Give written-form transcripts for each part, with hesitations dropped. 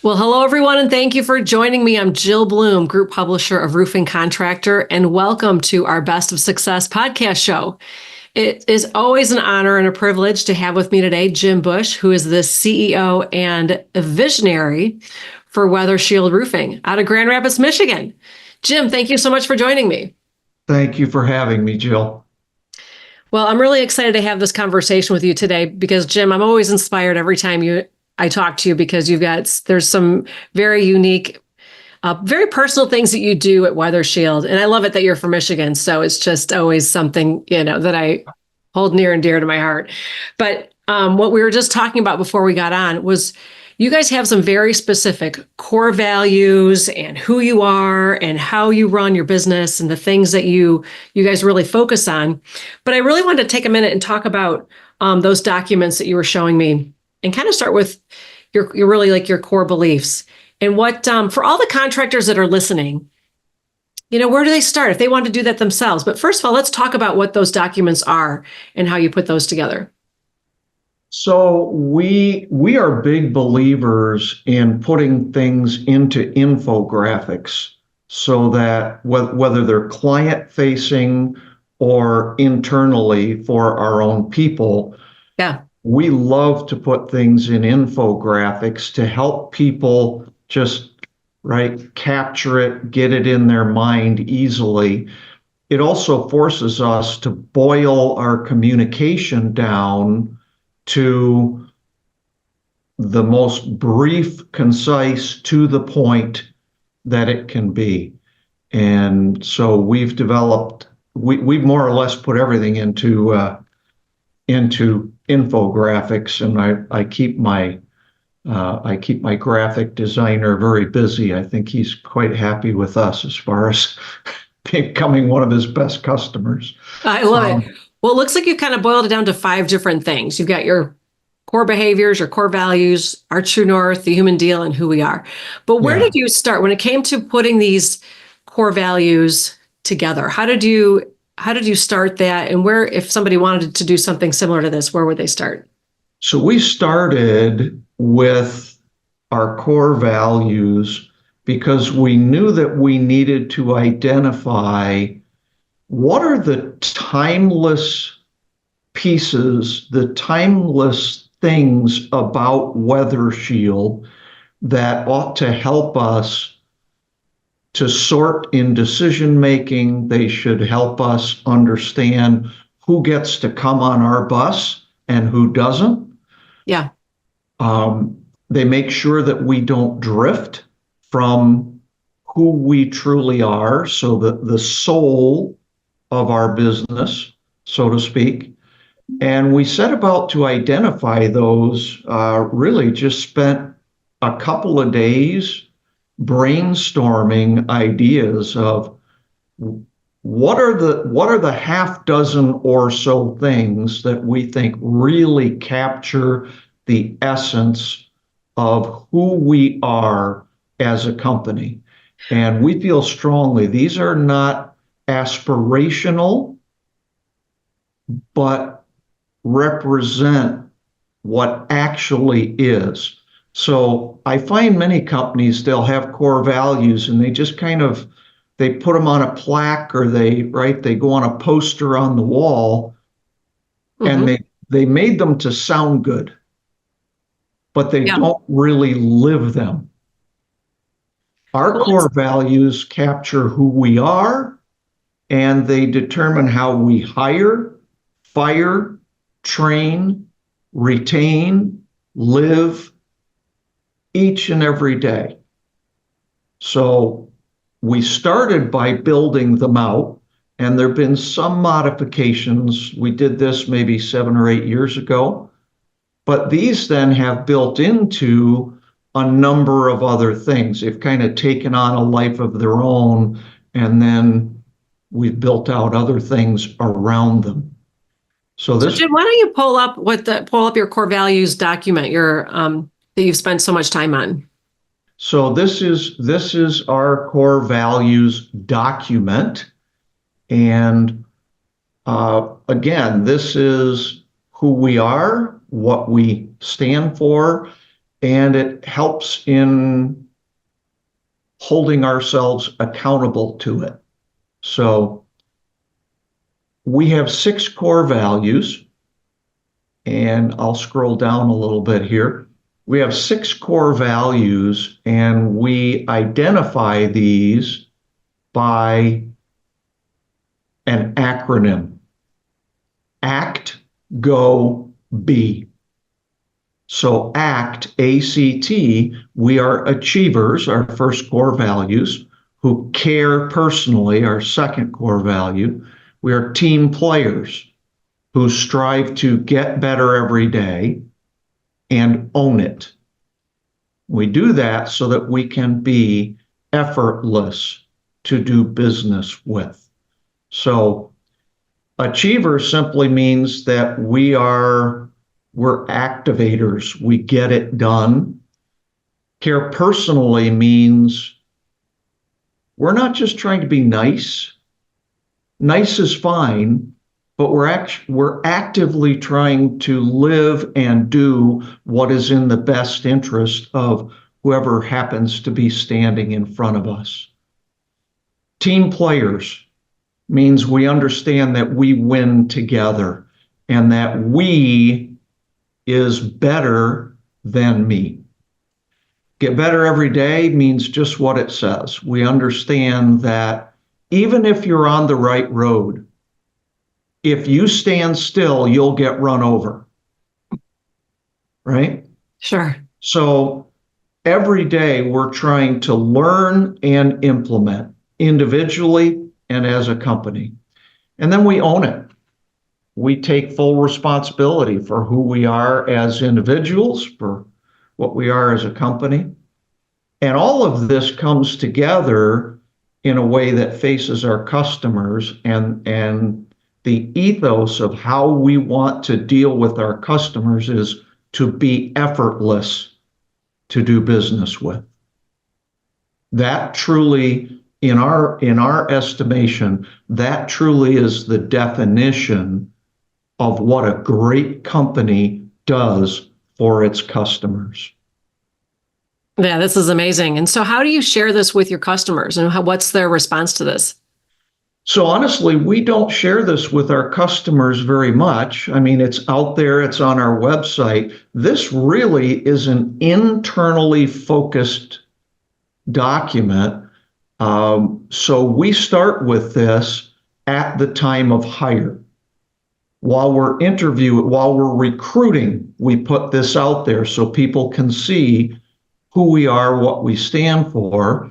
Well, hello, everyone, and thank you for joining me. I'm Jill Bloom, Group Publisher of Roofing Contractor, and welcome to our Best of Success podcast show. It is always an honor and a privilege to have with me today Jim Bush, who is the CEO and a visionary for Weather Shield Roofing out of Grand Rapids, Michigan. Jim, thank you so much for joining me. Thank you for having me, Jill. Well, I'm really excited to have this conversation with you today because, Jim, I'm always inspired every time I talk to you because there's some very unique, very personal things that you do at Weather Shield. And I love it that you're from Michigan. So it's just always something, that I hold near and dear to my heart. But what we were just talking about before we got on was you guys have some very specific core values and who you are and how you run your business and the things that you guys really focus on. But I really wanted to take a minute and talk about those documents that you were showing me and kind of start with your really like your core beliefs and what for all the contractors that are listening, where do they start if they want to do that themselves? But first of all, let's talk about what those documents are and how you put those together. So we are big believers in putting things into infographics so that whether they're client facing or internally for our own people. Yeah. We love to put things in infographics to help people just capture it, get it in their mind easily. It also forces us to boil our communication down to the most brief, concise, to the point that it can be. And so we've more or less put everything into infographics, and I keep my graphic designer very busy. I think he's quite happy with us as far as becoming one of his best customers. I love it. Well, it looks like you kind of boiled it down to 5 different things. You've got your core behaviors, your core values, our true north, the human deal, and who we are. But where did you start when it came to putting these core values together? How did you start that? And where, if somebody wanted to do something similar to this, where would they start? So we started with our core values because we knew that we needed to identify what are the timeless pieces, the timeless things about Weather Shield that ought to help us to sort in decision making. They should help us understand who gets to come on our bus and who doesn't. Yeah. They make sure that we don't drift from who we truly are, so that the soul of our business, so to speak. And we set about to identify those, really just spent a couple of days brainstorming ideas of what are the half dozen or so things that we think really capture the essence of who we are as a company. And we feel strongly these are not aspirational, but represent what actually is. So I find many companies, they'll have core values and they just they put them on a plaque, or they go on a poster on the wall, and they made them to sound good, but they don't really live them. Our core values capture who we are, and they determine how we hire, fire, train, retain, live each and every day. So we started by building them out, and there have been some modifications. We did this maybe 7 or 8 years ago, but these then have built into a number of other things. They've kind of taken on a life of their own, and then we've built out other things around them. So Jim, why don't you pull up your core values document that you've spent so much time on? So this is our core values document, and again, this is who we are, what we stand for, and it helps in holding ourselves accountable to it. So we have 6 core values, and I'll scroll down a little bit here. We have 6 core values, and we identify these by an acronym: ACT, GO, B. So ACT, A-C-T, we are achievers, our first core values, who care personally, our second core value. We are team players who strive to get better every day and own it. We do that so that we can be effortless to do business with. So achiever simply means that we're activators. We get it done. Care personally means we're not just trying to be nice. Nice is fine, but we're actively trying to live and do what is in the best interest of whoever happens to be standing in front of us. Team players means we understand that we win together and that we is better than me. Get better every day means just what it says. We understand that even if you're on the right road, if you stand still, you'll get run over, right? Sure. So every day we're trying to learn and implement individually and as a company. And then we own it. We take full responsibility for who we are as individuals, for what we are as a company. And all of this comes together in a way that faces our customers, and the ethos of how we want to deal with our customers is to be effortless to do business with. That truly, in our estimation, that truly is the definition of what a great company does for its customers. Yeah, this is amazing. And so how do you share this with your customers, and what's their response to this? So honestly, we don't share this with our customers very much. I mean, it's out there, it's on our website. This really is an internally focused document. So we start with this at the time of hire. While we're recruiting, we put this out there so people can see who we are, what we stand for.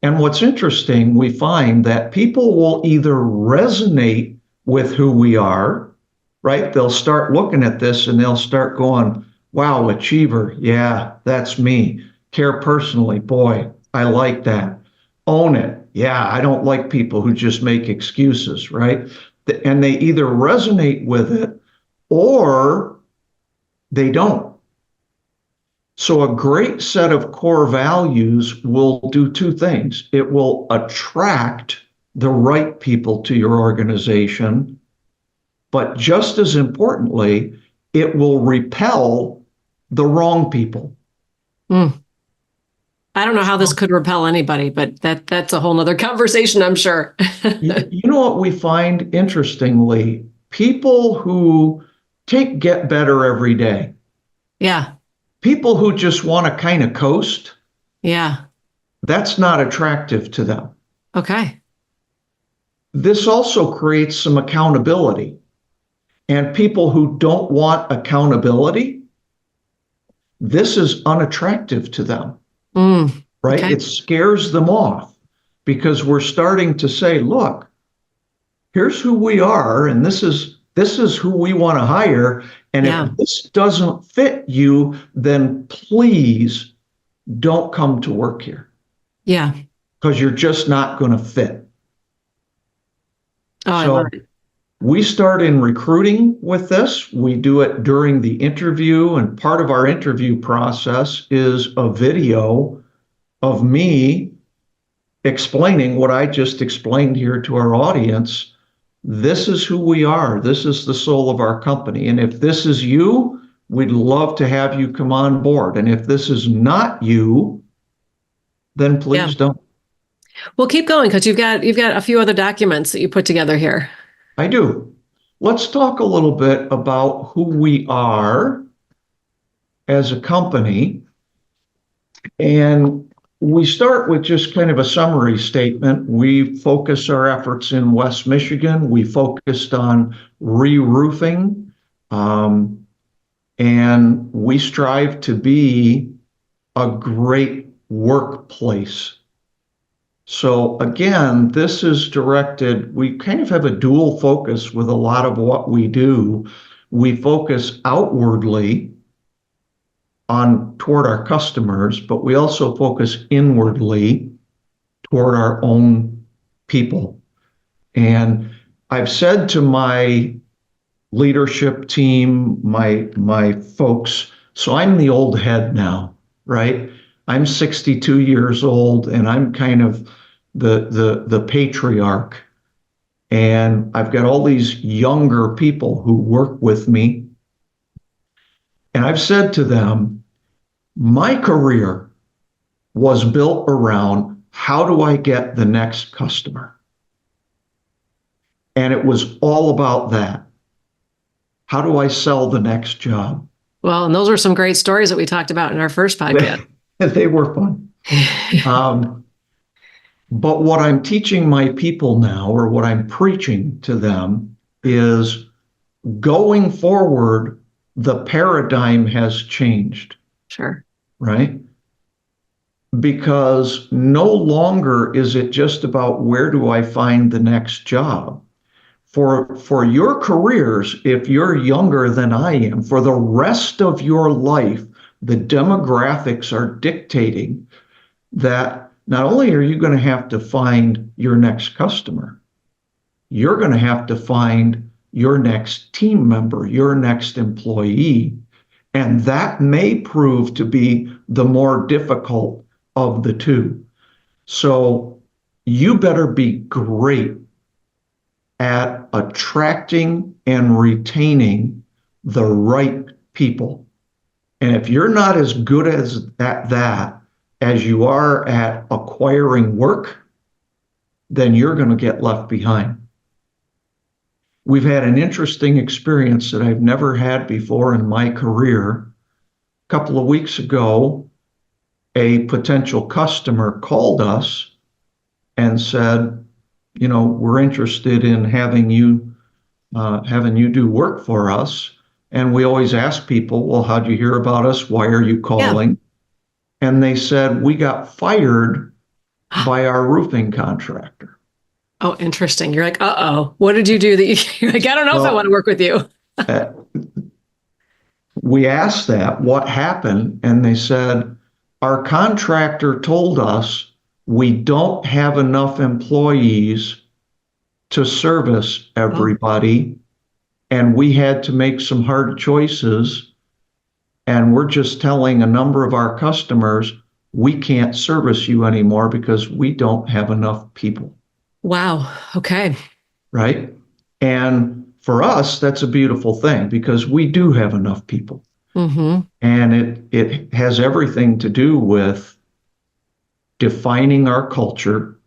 And what's interesting, we find that people will either resonate with who we are, right? They'll start looking at this and they'll start going, wow, achiever, yeah, that's me. Care personally, boy, I like that. Own it. Yeah, I don't like people who just make excuses, right? And they either resonate with it or they don't. So a great set of core values will do 2 things. It will attract the right people to your organization, but just as importantly, it will repel the wrong people. I don't know how this could repel anybody, but that's a whole nother conversation, I'm sure. You know what we find interestingly? People who get better every day. Yeah. People who just want to kind of coast. Yeah. That's not attractive to them. Okay. This also creates some accountability. And people who don't want accountability, this is unattractive to them. Right? Okay. It scares them off because we're starting to say, look, here's who we are, and this is who we want to hire. And if this doesn't fit you, then please don't come to work here. Yeah. Because you're just not going to fit. Oh, I love it. We start in recruiting with this. We do it during the interview, and part of our interview process is a video of me explaining what I just explained here to our audience. This is who we are. This is the soul of our company. And if this is you, We'd love to have you come on board. And if this is not you, then please don't. Well, keep going because you've got a few other documents that you put together here. I do. Let's talk a little bit about who we are as a company. And we start with just kind of a summary statement. We focus our efforts in West Michigan. We focused on re-roofing, and we strive to be a great workplace. So again, this is directed, we kind of have a dual focus with a lot of what we do. We focus outwardly toward our customers, but we also focus inwardly toward our own people. And I've said to my leadership team, my folks, so I'm the old head now, right? I'm 62 years old and I'm kind of the patriarch. And I've got all these younger people who work with me. And I've said to them, my career was built around how do I get the next customer? And it was all about that. How do I sell the next job? Well, and those are some great stories that we talked about in our first podcast. They were fun. But what I'm teaching my people now, or what I'm preaching to them, is going forward, the paradigm has changed. Sure. Right? Because no longer is it just about where do I find the next job. For your careers, if you're younger than I am, for the rest of your life, the demographics are dictating that not only are you going to have to find your next customer, you're going to have to find your next team member, your next employee. And that may prove to be the more difficult of the two. So you better be great at attracting and retaining the right people. And if you're not as good at that as you are at acquiring work, then you're going to get left behind. We've had an interesting experience that I've never had before in my career. A couple of weeks ago, a potential customer called us and said, you know, we're interested in having you do work for us. And we always ask people, well, how'd you hear about us? Why are you calling? Yeah. And they said, we got fired by our roofing contractor. Oh, interesting. You're like, uh-oh, what did you do that you're like, I don't know if I want to work with you. We asked that, what happened? And they said, our contractor told us we don't have enough employees to service everybody. And we had to make some hard choices. And we're just telling a number of our customers, we can't service you anymore because we don't have enough people. Wow. Okay. Right. And for us, that's a beautiful thing because we do have enough people. Mm-hmm. And it has everything to do with defining our culture,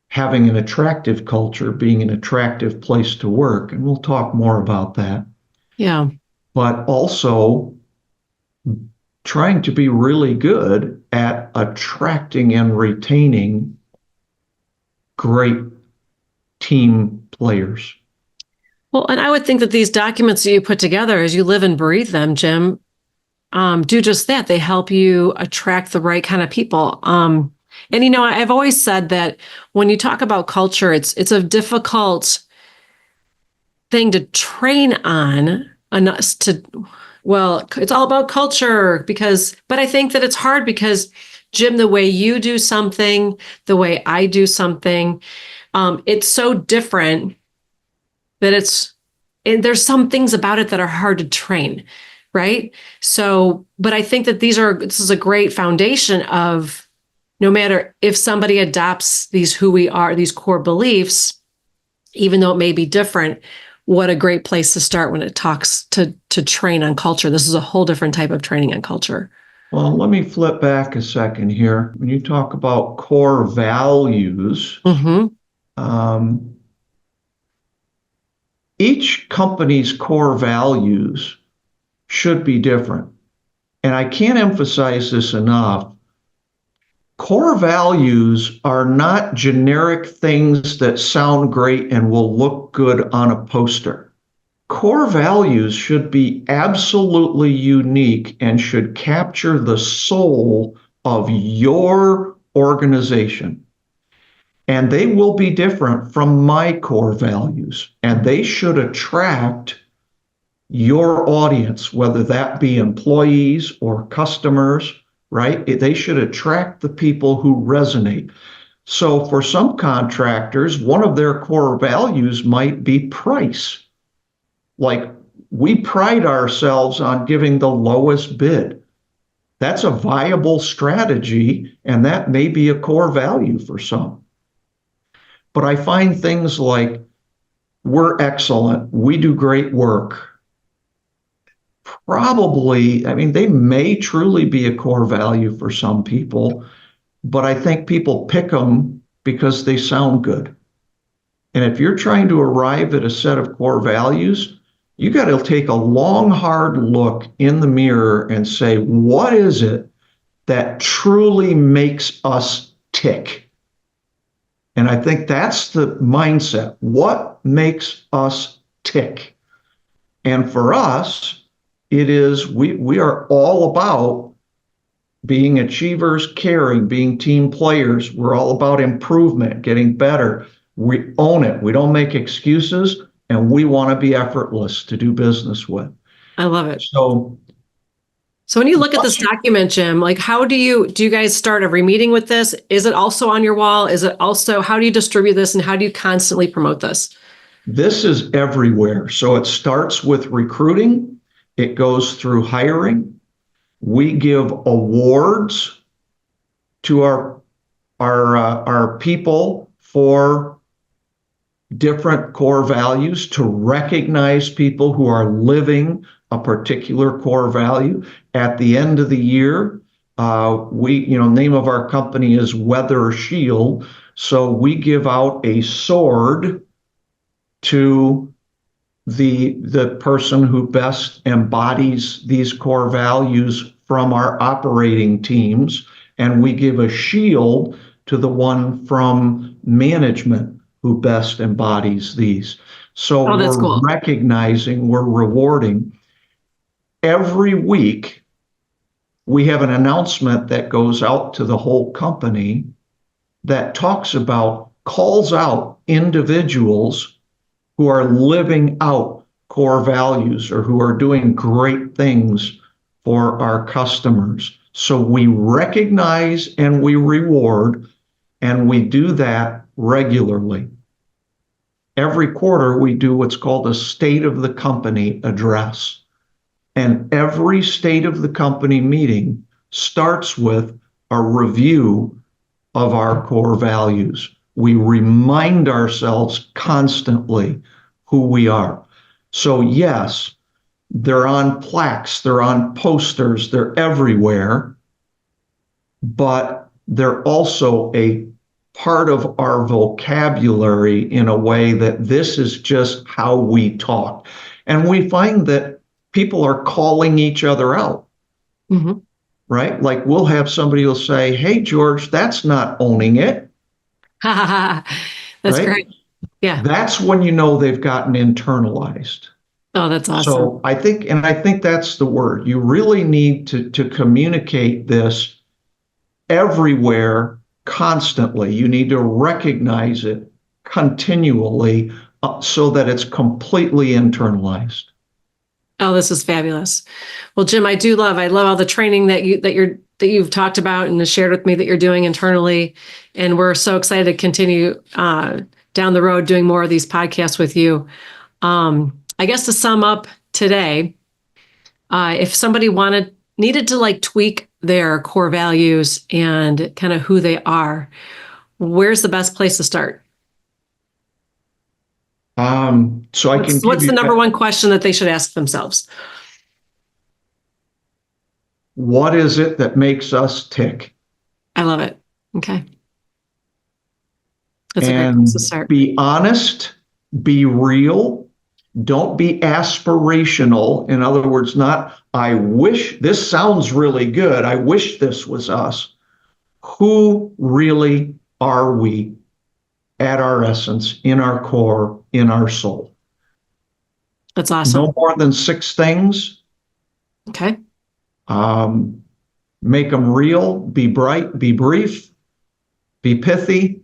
having an attractive culture, being an attractive place to work. And we'll talk more about that. Yeah. But also trying to be really good at attracting and retaining great team players. Well, and I would think that these documents that you put together as you live and breathe them, Jim, do just that. They help you attract the right kind of people. And, you know, I've always said that when you talk about culture, it's a difficult thing to train on well, it's all about culture but I think that it's hard because, Jim, the way you do something, the way I do something, it's so different that there's some things about it that are hard to train, right? So, but I think that this is a great foundation of no matter if somebody adopts these who we are, these core beliefs, even though it may be different, what a great place to start when it talks to train on culture. This is a whole different type of training on culture. Well, let me flip back a second here. When you talk about core values, each company's core values should be different. And I can't emphasize this enough. Core values are not generic things that sound great and will look good on a poster. Core values should be absolutely unique and should capture the soul of your organization. And they will be different from my core values, and they should attract your audience, whether that be employees or customers, right? They should attract the people who resonate. So for some contractors, one of their core values might be price. Like, we pride ourselves on giving the lowest bid. That's a viable strategy, and that may be a core value for some. But I find things like, we're excellent, we do great work. Probably, I mean, they may truly be a core value for some people, but I think people pick them because they sound good. And if you're trying to arrive at a set of core values, you got to take a long, hard look in the mirror and say, what is it that truly makes us tick? And I think that's the mindset. What makes us tick? And for us, it is, we are all about being achievers, caring, being team players. We're all about improvement, getting better. We own it. We don't make excuses, and we want to be effortless to do business with. I love it. So when you look at this document, Jim, like, how do you guys start every meeting with this? Is it also on your wall? Is it also, how do you distribute this, and how do you constantly promote this? This is everywhere. So it starts with recruiting. It goes through hiring. We give awards to our people for different core values to recognize people who are living a particular core value. At the end of the year, name of our company is Weather Shield. So we give out a sword to the person who best embodies these core values from our operating teams, and we give a shield to the one from management who best embodies these. So we're cool. Recognizing, we're rewarding. Every week, we have an announcement that goes out to the whole company that calls out individuals who are living out core values or who are doing great things for our customers. So we recognize and we reward, and we do that regularly. Every quarter, we do what's called a State of the Company address. And every State of the Company meeting starts with a review of our core values. We remind ourselves constantly who we are. So yes, they're on plaques, they're on posters, they're everywhere, but they're also a part of our vocabulary in a way that this is just how we talk. And we find that people are calling each other out, right? Like, we'll have somebody who'll say, hey, George, that's not owning it. That's right? Great. Yeah. That's when you know they've gotten internalized. Oh, that's awesome. So I think that's the word. You really need to communicate this everywhere, constantly. You need to recognize it continually so that it's completely internalized. Oh, this is fabulous. Well, Jim, I love all the training that you've talked about and shared with me that you're doing internally. And we're so excited to continue down the road doing more of these podcasts with you. I guess to sum up today, if somebody needed to like tweak their core values and kind of who they are, where's the best place to start? So I can give What's you the number one question that they should ask themselves? what is it that makes us tick? I love it. Okay. That's a great And place to start. be honest, be real. Don't be aspirational. In other words, not, I wish this sounds really good. I wish this was us. Who really are we at our essence, in our core, in our soul? That's awesome. No more than 6 things. Okay. Make them real, be bright, be brief, be pithy.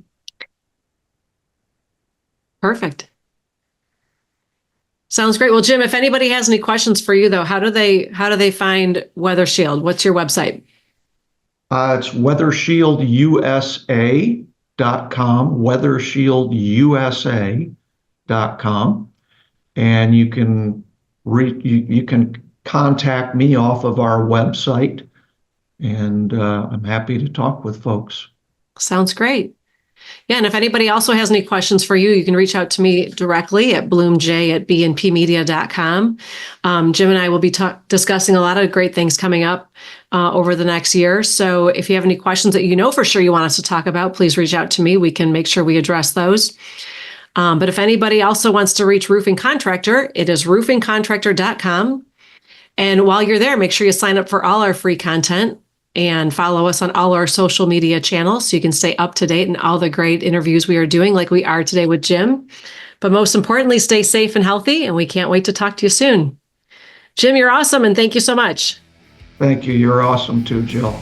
Perfect. Sounds great. Well, Jim, if anybody has any questions for you though, how do they find Weather Shield? What's your website? It's weathershieldUSA.com, weathershieldUSA.com. And you can you can contact me off of our website, and I'm happy to talk with folks. Sounds great. Yeah, and if anybody also has any questions for you, you can reach out to me directly at bloomj@bnpmedia.com. Jim and I will be discussing a lot of great things coming up over the next year. So if you have any questions that you know for sure you want us to talk about, please reach out to me. We can make sure we address those. But if anybody also wants to reach Roofing Contractor, it is roofingcontractor.com. And while you're there, make sure you sign up for all our free content and follow us on all our social media channels so you can stay up to date in all the great interviews we are doing, like we are today with Jim. But most importantly, stay safe and healthy, and we can't wait to talk to you soon. Jim, you're awesome, and thank you so much. Thank you. You're awesome too, Jill.